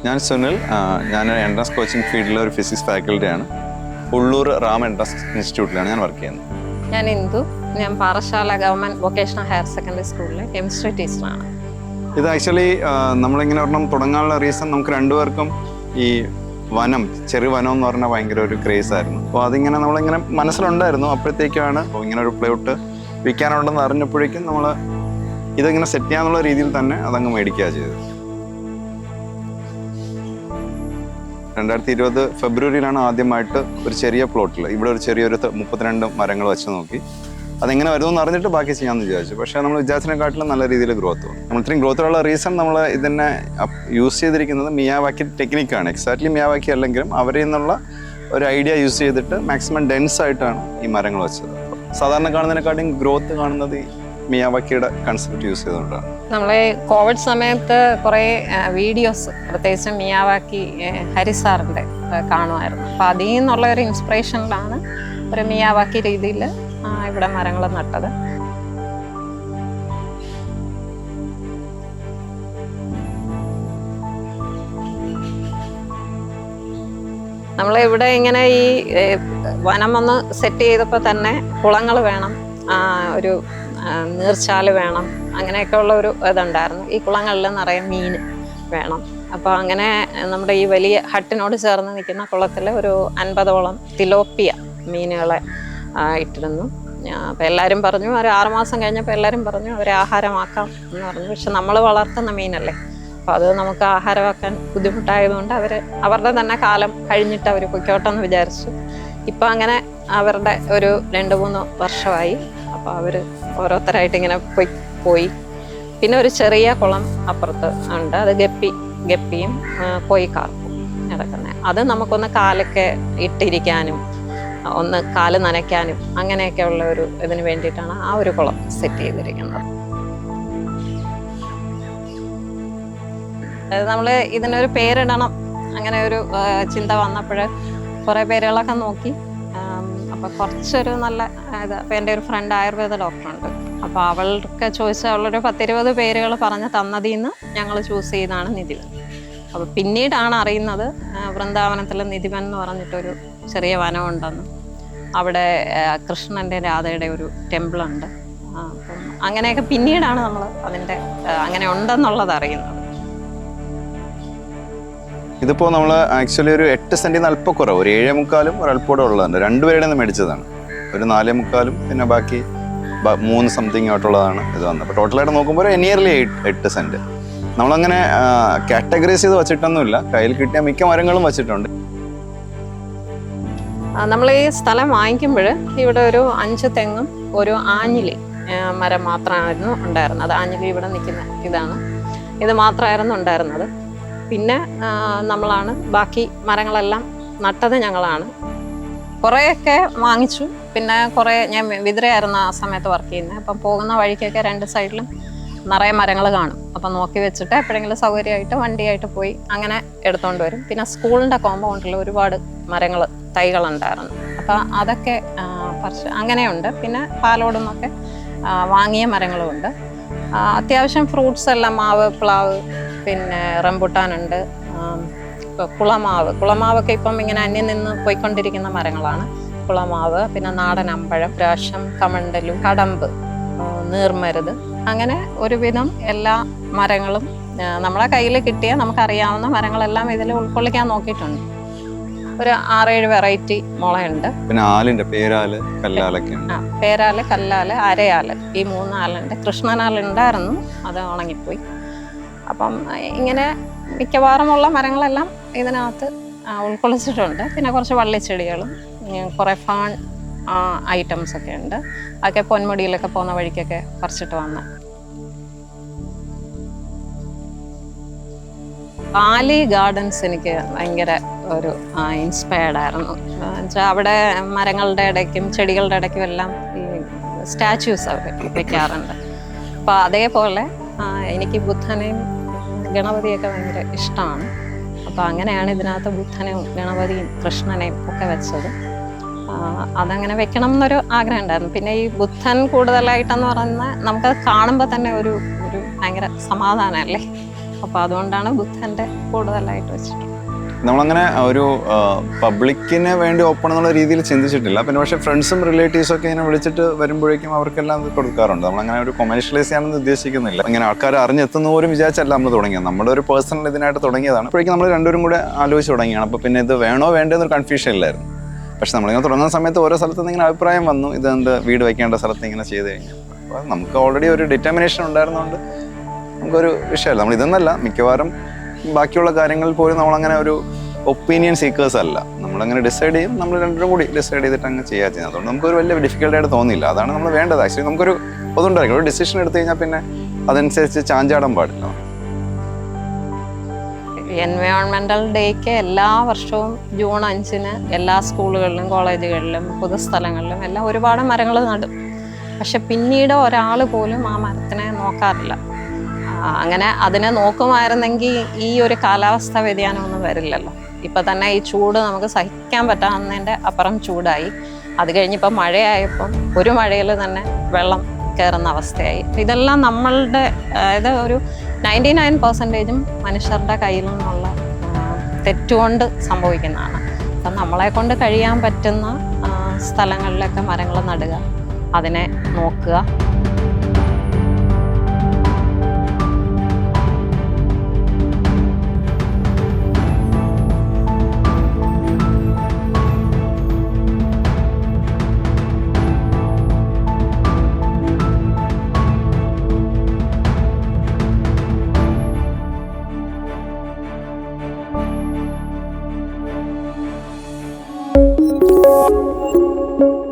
ഞാൻ സുനിൽ, ഞാൻ entrance coaching ഫീൽഡിലെ ഒരു ഫിസിക്സ് ഫാക്കൽറ്റിയാണ്. ഉള്ളൂർ റാം എൻട്രൻസ് ഇൻസ്റ്റിറ്റ്യൂട്ടിലാണ് ഞാൻ വർക്ക് ചെയ്യുന്നത്. ഞാൻ ഇന്ദു, ഞാൻ Parassala government vocational higher secondary സ്കൂളിലെ കെമിസ്ട്രി ടീച്ചറാണ്. ഇത് ആക്ച്വലി നമ്മളിങ്ങനെ ഒരെണ്ണം തുടങ്ങാനുള്ള റീസൺ നമുക്ക് രണ്ടുപേർക്കും ഈ ചെറിയ വനം എന്ന് പറഞ്ഞാൽ ഭയങ്കര ഒരു ക്രേസ് ആയിരുന്നു. അപ്പോൾ അതിങ്ങനെ നമ്മളിങ്ങനെ മനസ്സിലുണ്ടായിരുന്നു. അപ്പോഴത്തേക്കാണ് ഇങ്ങനെ ഒരു പ്ലോട്ട് വിൽക്കാനുണ്ടെന്ന് അറിഞ്ഞപ്പോഴേക്കും നമ്മൾ ഇതിങ്ങനെ സെറ്റ് ചെയ്യാന്നുള്ള രീതിയിൽ തന്നെ അതങ്ങ് മേടിക്കുക ചെയ്തത്. 2020 ഫെബ്രുവരിയിലാണ് ആദ്യമായിട്ട് ഒരു ചെറിയ പ്ലോട്ടിൽ ഇവിടെ ഒരു ചെറിയൊരു 32 മരങ്ങൾ വെച്ച് നോക്കി അതെങ്ങനെ വരുമെന്ന് അറിഞ്ഞിട്ട് ബാക്കി ചെയ്യാമെന്ന് വിചാരിച്ചു. പക്ഷേ നമ്മൾ വിചാരിച്ചതിനെക്കാട്ടിലും നല്ല രീതിയിൽ ഗ്രോത്ത് വന്നു. നമ്മൾ ഇത്രയും ഗ്രോത്തിലുള്ള റീസൺ നമ്മൾ ഇതിനെ യൂസ് ചെയ്തിരിക്കുന്നത് മിയാവാക്കി ടെക്നിക്കാണ്. എക്സാക്ട്ലി മിയാവാക്കി അല്ലെങ്കിലും അവരിൽ നിന്നുള്ള ഒരു ഐഡിയ യൂസ് ചെയ്തിട്ട് മാക്സിമം ഡെൻസ് ആയിട്ടാണ് ഈ മരങ്ങൾ വെച്ചത്. സാധാരണ കാണുന്നതിനെക്കാട്ടിയും ഗ്രോത്ത് കാണുന്നത് മിയാവാക്കിയുടെ കൺസെപ്റ്റ് യൂസ് ചെയ്തുകൊണ്ടാണ്. നമ്മൾ കോവിഡ് സമയത്ത് കുറേ വീഡിയോസ് പ്രത്യേകിച്ച് മിയാവാക്കി ഹരിസാറിൻ്റെ കാണുമായിരുന്നു. അപ്പോൾ അതിൽ നിന്നുള്ള ഒരു ഇൻസ്പിറേഷനിലാണ് ഒരു മിയാവാക്കി രീതിയിൽ ഇവിടെ മരങ്ങൾ നട്ടത്. നമ്മളിവിടെ ഇങ്ങനെ ഈ വനം ഒന്ന് സെറ്റ് ചെയ്തപ്പോൾ തന്നെ കുളങ്ങൾ വേണം, ഒരു നീർച്ചാല് വേണം, അങ്ങനെയൊക്കെ ഉള്ള ഒരു ഇതുണ്ടായിരുന്നു. ഈ കുളങ്ങളിൽ നിറയെ മീൻ വേണം. അപ്പോൾ അങ്ങനെ നമ്മുടെ ഈ വലിയ ഹട്ടിനോട് ചേർന്ന് നിൽക്കുന്ന കുളത്തിൽ ഒരു 50ഓളം തിലോപ്പിയ മീനുകളെ ഇട്ടിരുന്നു. അപ്പോൾ എല്ലാവരും പറഞ്ഞു, ഒരു 6 മാസം കഴിഞ്ഞപ്പോൾ എല്ലാവരും പറഞ്ഞു അവരെ ആഹാരമാക്കാം എന്ന് പറഞ്ഞു. പക്ഷെ നമ്മൾ വളർത്തുന്ന മീനല്ലേ, അപ്പോൾ അത് നമുക്ക് ആഹാരമാക്കാൻ ബുദ്ധിമുട്ടായതുകൊണ്ട് അവരുടെ തന്നെ കാലം കഴിഞ്ഞിട്ട് അവർ പൊയ്ക്കോട്ടെന്ന് വിചാരിച്ചു. ഇപ്പം അങ്ങനെ അവരുടെ ഒരു 2-3 വർഷമായി. അപ്പോൾ അവർ ഓരോരുത്തരായിട്ട് ഇങ്ങനെ പോയി. പിന്നെ ഒരു ചെറിയ കുളം അപ്പുറത്ത് ഉണ്ട്, അത് ഗപ്പിയും കോഴിക്കാർപ്പും കിടക്കുന്നത്. അത് നമുക്കൊന്ന് കാലൊക്കെ ഇട്ടിരിക്കാനും ഒന്ന് കാല് നനയ്ക്കാനും അങ്ങനെയൊക്കെ ഉള്ള ഒരു ഇതിന് വേണ്ടിയിട്ടാണ് ആ ഒരു കുളം സെറ്റ് ചെയ്തിരിക്കുന്നത്. നമ്മൾ ഇതിനൊരു പേരിടണം അങ്ങനെ ഒരു ചിന്ത വന്നപ്പോൾ കുറേ പേരുകളൊക്കെ നോക്കി. അപ്പോൾ കുറച്ചൊരു നല്ല അപ്പോൾ എൻ്റെ ഒരു ഫ്രണ്ട് ആയുർവേദ ഡോക്ടറുണ്ട്. അപ്പോൾ അവൾക്ക് ചോദിച്ചാൽ അവളൊരു 10-20 പേരുകൾ പറഞ്ഞ് തന്നതിൽ നിന്ന് ഞങ്ങൾ ചൂസ് ചെയ്താണ് നിധിവൻ. അപ്പോൾ പിന്നീടാണ് അറിയുന്നത് വൃന്ദാവനത്തിൽ നിധിവൻ എന്ന് പറഞ്ഞിട്ടൊരു ചെറിയ വനമുണ്ടെന്ന്. അവിടെ കൃഷ്ണൻ്റെ രാധയുടെ ഒരു ടെമ്പിളുണ്ട്. അപ്പം അങ്ങനെയൊക്കെ പിന്നീടാണ് നമ്മൾ അതിൻ്റെ അങ്ങനെ ഉണ്ടെന്നുള്ളത് അറിയുന്നത്. ഇതിപ്പോൾ നമ്മൾ ആക്ച്വലി ഒരു 8 സെൻറ്റിന്ന് അല്പം കുറവ്, ഒരു 7.25 ഒരല്പോടെ ഉള്ളതാണ്. 2 പേരുടെ നിന്ന് മേടിച്ചതാണ്. ഒരു 4.25 പിന്നെ ബാക്കി 3 സംതിങ് ആയിട്ടുള്ളതാണ് ഇത് വന്നത്. അപ്പോൾ ടോട്ടലായിട്ട് നോക്കുമ്പോൾ നിയർലി 8 സെൻറ്റ്. നമ്മളങ്ങനെ കാറ്റഗറൈസ് ചെയ്ത് വച്ചിട്ടൊന്നുമില്ല, കയ്യിൽ കിട്ടിയ മിക്ക മരങ്ങളും വച്ചിട്ടുണ്ട്. നമ്മൾ ഈ സ്ഥലം വാങ്ങിക്കുമ്പോൾ ഇവിടെ ഒരു 5 തെങ്ങും ഒരു ആഞ്ഞിലി മരം മാത്രമായിരുന്നു ഉണ്ടായിരുന്നത്. ആഞ്ഞിലി ഇവിടെ നിൽക്കുന്ന ഇതാണ്, ഇത് മാത്രമായിരുന്നു ഉണ്ടായിരുന്നത്. പിന്നെ നമ്മളാണ് ബാക്കി മരങ്ങളെല്ലാം നട്ടത് ഞങ്ങളാണ്. കുറേയൊക്കെ വാങ്ങിച്ചു. പിന്നെ ഞാൻ വിതിരയായിരുന്നു ആ സമയത്ത് വർക്ക് ചെയ്യുന്നത്. അപ്പം പോകുന്ന വഴിക്കൊക്കെ 2 സൈഡിലും നിറയെ മരങ്ങൾ കാണും. അപ്പം നോക്കി വെച്ചിട്ട് എപ്പോഴെങ്കിലും സൗകര്യമായിട്ട് വണ്ടിയായിട്ട് പോയി അങ്ങനെ എടുത്തുകൊണ്ട് വരും. പിന്നെ സ്കൂളിൻ്റെ കോമ്പൗണ്ടിൽ ഒരുപാട് തൈകളുണ്ടായിരുന്നു. അപ്പം അതൊക്കെ അങ്ങനെയുണ്ട്. പിന്നെ പാലോടുന്നൊക്കെ വാങ്ങിയ മരങ്ങളുമുണ്ട്. അത്യാവശ്യം ഫ്രൂട്ട്സ് എല്ലാം മാവ്, പ്ലാവ്, പിന്നെ റംബുട്ടാനുണ്ട്. ഇപ്പോൾ കുളമാവൊക്കെ ഇപ്പം ഇങ്ങനെ അന്യം നിന്ന് പോയിക്കൊണ്ടിരിക്കുന്ന മരങ്ങളാണ്. കുളമാവ്, പിന്നെ നാടൻ അമ്പഴം, പ്രാശം, കമണ്ടലു, കടമ്പ്, നീർമരുത്, അങ്ങനെ ഒരുവിധം എല്ലാ മരങ്ങളും നമ്മളെ കയ്യിൽ കിട്ടിയ നമുക്കറിയാവുന്ന മരങ്ങളെല്ലാം ഇതിൽ ഉൾക്കൊള്ളിക്കാൻ നോക്കിയിട്ടുണ്ട്. ഒരു 6-7 വെറൈറ്റി മുളയുണ്ട്. പിന്നെ ആലിൻ്റെ പേരാല്, കല്ലാലൊക്കെ. പേരാല്, കല്ലാല്, അരയാല്, ഈ 3 ആലുണ്ട്. കൃഷ്ണനാലുണ്ടായിരുന്നു, അത് ഉണങ്ങിപ്പോയി. അപ്പം ഇങ്ങനെ മിക്കവാറുമുള്ള മരങ്ങളെല്ലാം ഇതിനകത്ത് ഉൾക്കൊള്ളിച്ചിട്ടുണ്ട്. പിന്നെ കുറച്ച് വള്ളിച്ചെടികളും കുറേ ഫാൺ ഐറ്റംസ് ഒക്കെ ഉണ്ട്. അതൊക്കെ പൊന്മുടിയിലൊക്കെ പോകുന്ന വഴിക്കൊക്കെ പറിച്ചിട്ട് വന്ന. പാലി ഗാർഡൻസ് എനിക്ക് ഭയങ്കര ഒരു ഇൻസ്പയർഡ് ആയിരുന്നു. എന്നുവെച്ചാൽ അവിടെ മരങ്ങളുടെ ഇടയ്ക്കും ചെടികളുടെ ഇടയ്ക്കും എല്ലാം ഈ സ്റ്റാച്യൂസ് അവർ വെക്കാറുണ്ട്. അപ്പോൾ അതേപോലെ എനിക്ക് ബുദ്ധനെയും ഗണപതിയൊക്കെ ഭയങ്കര ഇഷ്ടമാണ്. അപ്പോൾ അങ്ങനെയാണ് ഇതിനകത്ത് ബുദ്ധനെയും ഗണപതിയും കൃഷ്ണനെയും ഒക്കെ വെച്ചത്. അതങ്ങനെ വെക്കണം എന്നൊരു ആഗ്രഹം ഉണ്ടായിരുന്നു. പിന്നെ ഈ ബുദ്ധൻ കൂടുതലായിട്ടെന്ന് പറയുന്നത് നമുക്കത് കാണുമ്പോൾ തന്നെ ഒരു ഭയങ്കര സമാധാനമല്ലേ. അപ്പോൾ അതുകൊണ്ടാണ് ബുദ്ധൻ്റെ കൂടുതലായിട്ട് വെച്ചിട്ടുള്ളത്. നമ്മളങ്ങനെ ഒരു പബ്ലിക്കിന് വേണ്ടി ഓപ്പൺ എന്നുള്ള രീതിയിൽ ചിന്തിച്ചിട്ടില്ല. പിന്നെ പക്ഷേ ഫ്രണ്ട്സും റിലേറ്റീവ്സും ഒക്കെ ഇങ്ങനെ വിളിച്ചിട്ട് വരുമ്പോഴേക്കും അവർക്കെല്ലാം ഇത് കൊടുക്കാറുണ്ട്. നമ്മളങ്ങനെ ഒരു കൊമേഴ്ഷ്യലൈസ് ചെയ്യാനൊന്നും ഉദ്ദേശിക്കുന്നില്ല. ഇങ്ങനെ ആൾക്കാർ അറിഞ്ഞെത്തുന്ന പോലും വിചാരിച്ചല്ല നമ്മൾ തുടങ്ങിയത്. നമ്മുടെ ഒരു പേഴ്സണൽ ഇതിനായിട്ട് തുടങ്ങിയതാണ്. അപ്പോഴേക്കും നമ്മൾ രണ്ടുപേരും കൂടെ ആലോചിച്ച് തുടങ്ങിയാണ്. അപ്പോൾ പിന്നെ ഇത് വേണോ വേണ്ടതെന്നൊരു കൺഫ്യൂഷൻ ഇല്ലായിരുന്നു. പക്ഷെ നമ്മളിങ്ങനെ തുടങ്ങുന്ന സമയത്ത് ഓരോ സ്ഥലത്ത് നിന്ന് ഇങ്ങനെ അഭിപ്രായം വന്നു, ഇതെന്ത് വീട് വയ്ക്കേണ്ട സ്ഥലത്ത് ഇങ്ങനെ ചെയ്ത് കഴിഞ്ഞാൽ. അപ്പോൾ നമുക്ക് ഓൾറെഡി ഒരു ഡിറ്റർമിനേഷൻ ഉണ്ടായിരുന്നതുകൊണ്ട് നമുക്കൊരു വിഷയമല്ല. നമ്മൾ ഇതെന്നല്ല, മിക്കവാറും ബാക്കിയുള്ള കാര്യങ്ങളിൽ പോലും നമ്മളങ്ങനെ ഒരു ഒപ്പീനിയൻ സീക്കേഴ്സ് അല്ല. നമ്മളങ്ങനെ ഡിസൈഡ് ചെയ്യും, നമ്മൾ രണ്ടും കൂടി ഡിസൈഡ് ചെയ്തിട്ട് അങ്ങ് ചെയ്യാൻ ചെയ്യുന്നത്. അതുകൊണ്ട് നമുക്കൊരു വലിയ ഡിഫിക്കൽട്ടായിട്ട് തോന്നിയില്ല. അതാണ് നമ്മൾ വേണ്ടത്. ആക്ച്വലി നമുക്കൊരു അതുണ്ടായിരിക്കും, ഒരു ഡിസിഷൻ എടുത്തു കഴിഞ്ഞാൽ പിന്നെ അതനുസരിച്ച് ചാഞ്ചാടാൻ പാടില്ല. എൻവയോൺമെൻ്റൽ ഡേക്ക് എല്ലാ വർഷവും ജൂൺ 5-ന് എല്ലാ സ്കൂളുകളിലും കോളേജുകളിലും പൊതുസ്ഥലങ്ങളിലും എല്ലാം ഒരുപാട് മരങ്ങൾ നടും. പക്ഷെ പിന്നീട് ഒരാൾ പോലും ആ മരത്തിനെ നോക്കാറില്ല. അങ്ങനെ അതിനെ നോക്കുമായിരുന്നെങ്കിൽ ഈ ഒരു കാലാവസ്ഥ വ്യതിയാനമൊന്നും വരില്ലല്ലോ. ഇപ്പം തന്നെ ഈ ചൂട് നമുക്ക് സഹിക്കാൻ പറ്റാവുന്നതിൻ്റെ അപ്പുറം ചൂടായി. അത് കഴിഞ്ഞിപ്പോൾ മഴയായപ്പം ഒരു മഴയിൽ തന്നെ വെള്ളം കയറുന്ന അവസ്ഥയായി. ഇതെല്ലാം നമ്മളുടെ, അതായത് ഒരു 99% മനുഷ്യരുടെ കയ്യിൽ നിന്നുള്ള തെറ്റുകൊണ്ട് സംഭവിക്കുന്നതാണ്. അപ്പം നമ്മളെ കൊണ്ട് കഴിയാൻ പറ്റുന്ന സ്ഥലങ്ങളിലൊക്കെ മരങ്ങൾ നടുക, അതിനെ നോക്കുക. Thank you.